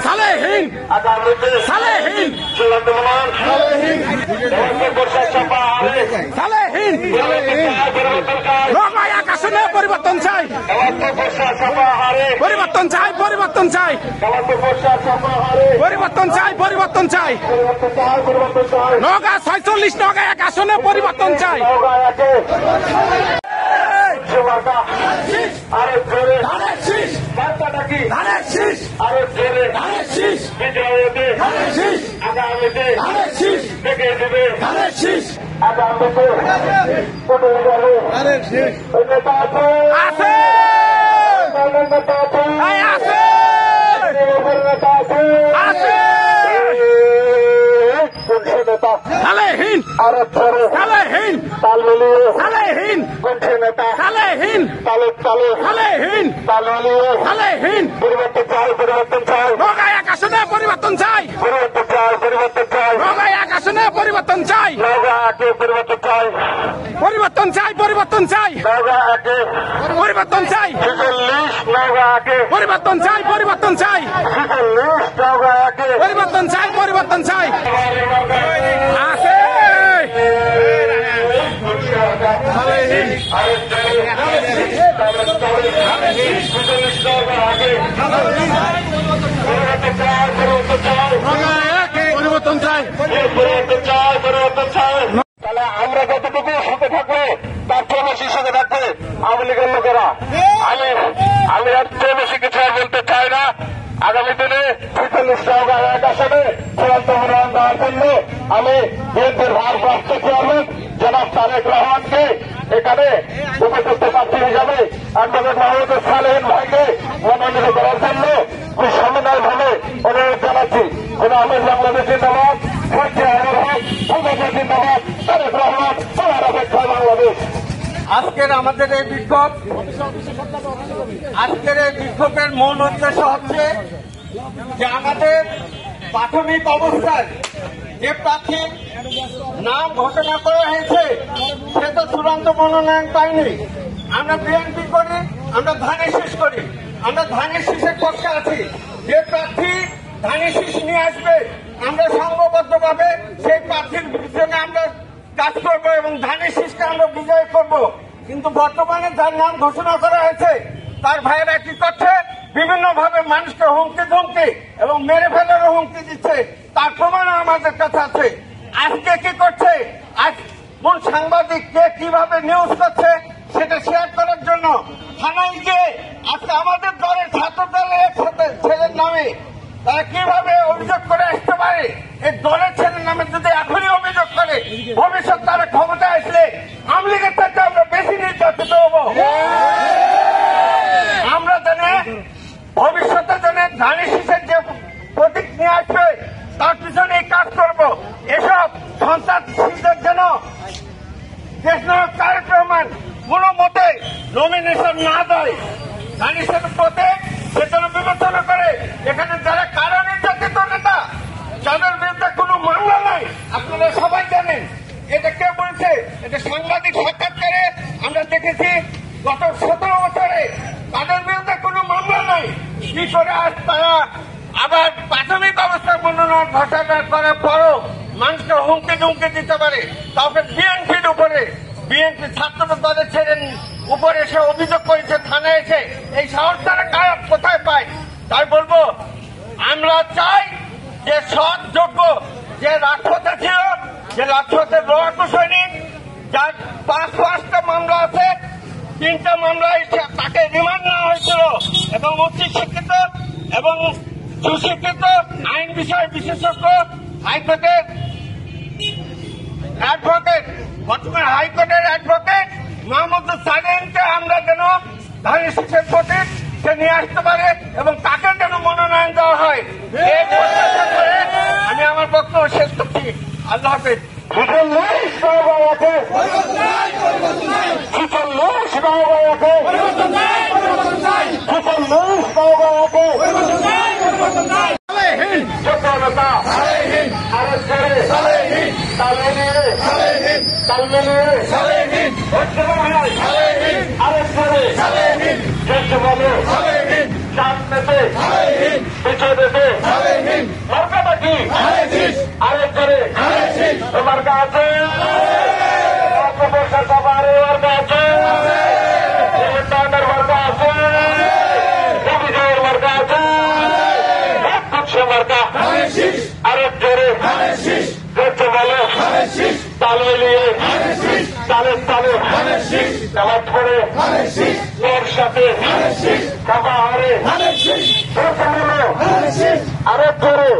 সালেহীন সালেহীন সালেহীন নওগাঁ এক আসনে পরিবর্তন চাই পরিবর্তন চাই পরিবর্তন চাই পরিবর্তন চাই পরিবর্তন চাই নওগাঁ ৪৬ নওগাঁ এক আসনে পরিবর্তন চাই আরে জোরে ধানের শীষ বার্তাটা কি ধানের শীষ আরে জোরে ধানের শীষ বিজয়তে ধানের শীষ আগামীতে ধানের শীষ দেখে দেবে ধানের শীষ আগামীতে কোটে যাবে ধানের শীষ নেতা আছে আছে নেতা আছে আছে নেতা আছে আছে নেতা সালেহীন আরে জোরে সালেহীন তাল মিলিয়ে সালেহীন কোনছে নেতা সালেহীন তালে তালে সালেহীন তাল মিলিয়ে সালেহীন পরিবর্তন চাই পরিবর্তন চাই নওগাঁ এক আসনে পরিবর্তন চাই পরিবর্তন চাই পরিবর্তন চাই নওগাঁ এক আসনে পরিবর্তন চাই নওগাঁ একে পরিবর্তন চাই পরিবর্তন চাই পরিবর্তন চাই নওগাঁ একে পরিবর্তন চাই ৪৬ নওগাঁ একে পরিবর্তন চাই পরিবর্তন চাই ৪৬ নওগাঁ একে পরিবর্তন চাই পরিবর্তন চাই আছে পরিবর্তন চাই তাহলে আমরা যতটুকু সুখে থাকবো তার চেয়ে বেশি সুখে থাকবে আওয়ামী লীগের লোকেরা আমি আর চেয়ে বেশি কিছু আর বলতে চাই না। আগামী দিনে ৪৬ নওগাঁ এক আসনে চূড়ান্ত মনোনয়ন দেওয়ার জন্য আমি বিএনপির ভারপ্রাপ্ত চেয়ারম্যান জনাব তারেক রহমানকে এখানে উপযুক্ত প্রার্থী হিসাবে অ্যাডভোকেট মাহমুদ সালেহীন ভাইকে মনোনীত করার জন্য আমি সামনাভাবে অনুরোধ জানাচ্ছি। আহমেদ বাংলাদেশ জিন্দাবাদ, জিন্দাবাদ, তারেক রহমান সবার অপেক্ষা বাংলাদেশ। আজকের আমাদের এই বিক্ষোভ বিক্ষোভের মূল উদ্দেশ্য হচ্ছে যে আমাদের প্রাথমিক অবস্থায় যে প্রার্থীর নাম ঘোষণা করা হয়েছে সে তো চূড়ান্ত মনোনয়ন পায়নি। আমরা বিএনপি করি, আমরা ধানের শীষ করি, আমরা ধানের শীষের পক্ষে আছি। যে প্রার্থী ধানের শীষ নিয়ে আসবে আমরা সংঘবদ্ধভাবে সেই প্রার্থীর বিরুদ্ধে আমরা কাজ করবো এবং ধানের শীষকে আমরা বিজয় করব। কিন্তু বর্তমানে যার নাম ঘোষণা করা হয়েছে তার ভাইয়েরা কি করছে, বিভিন্ন ভাবে মানুষকে হুমকি ধমকি এবং মেরে ফেলারও হুমকি দিচ্ছে, তার প্রমাণ আমাদের কাছে আছে। আজকে কি করছে, আজ কোন সাংবাদিক কে কিভাবে নিউজ করছে সেটা শেয়ার করার জন্য থানায় গিয়ে আজকে আমাদের দলের ছাত্র দলের একসাথে ছেলের নামে তারা কিভাবে অভিযোগ করে আসতে পারে। এই দলের ছেলের নামে যদি এখনই অভিযোগ করে ভবিষ্যৎ তারা ক্ষমতা আসলে আওয়ামী লীগের থেকে আমরা বেশি নির্যাতিত হব। আমরা জানি ভবিষ্যতে যেন ধানের শীষের যে প্রতীক নিয়ে আসবে তার পিছনে কাজ করব। এসব সন্ত্রাসীদের যেন দেশনায়ক তারেক রহমান কোন মতে নমিনেশন না দেয়, ধানের শীষের প্রতীক সে যেন বিবেচনা করে। এখানে যারা কারা নির্যাতিত নেতা যাদের বিরুদ্ধে কোনো মামলা নাই আপনারা সবাই জানেন। এটা কে বলছে, এটা সাংবাদিক সাক্ষাৎকারে আমরা দেখেছি গত ১৭ বছরে তাদের বিরুদ্ধে কোনো মামলা নাই। কি করে আজ তারা আবার প্রাথমিক অবস্থায় মনোনয়ন ঘোষণা করার পরও মানুষকে হুমকি ধুমকি দিতে পারে, কাউকে বিএনপির উপরে বিএনপি ছাত্র দলের ছেড়ে উপরে এসে অভিযোগ করেছে থানায় এসে, এই সাহস তারা কোথায় পায়? তাই বলবো আমরা চাই যে সৎ যোগ্য যে রাজপথে ছিল, যে রাজপথের লড়াকু সৈনিক যার ৫টা মামলা আছে, ৩টা মামলায় তাকে রিমান্ড নেওয়া হয়েছিল এবং উচ্চ শিক্ষিত এবং সুশিক্ষিত আইন বিষয় বিশেষজ্ঞ হাইকোর্টের অ্যাডভোকেট, বর্তমানে হাইকোর্টের অ্যাডভোকেট মাহমুদ সালেহীনকে আমরা যেন ধানের শীষের প্রতীক সে নিয়ে আসতে পারে এবং তাকে যেন মনোনয়ন দেওয়া হয়। এই প্রত্যাশা করে আমি আমার বক্তব্য শেষ করছি। আল্লাহ হাফেজ। ৪৬ নওগাঁ একে ৪৬ নওগাঁ একে ৪৬ নওগাঁ একে সালেহীন যোগ্যতা সালেহীন আরে ছেড়ে সালেহীন তালমিলিয়ে সালেহীন তালমিলিয়ে সালেহীন হচ্ছে ভাই সালেহীন আরে ছেড়ে সালেহীন যোগ্য বলে সালেহীন চাঁদ পেতে সালেহীন দেশে মার্কাটা কি আরেক করে মার্কা আছে মার্কা আছে মার্কা আছে বিজয়ের মার্কা আছে মার্কা আরেক জোরে দেখতে বলো তালে নিয়ে তালে নামাজ পড়ে ওর সাথে কাবা হারে আরেক জোরে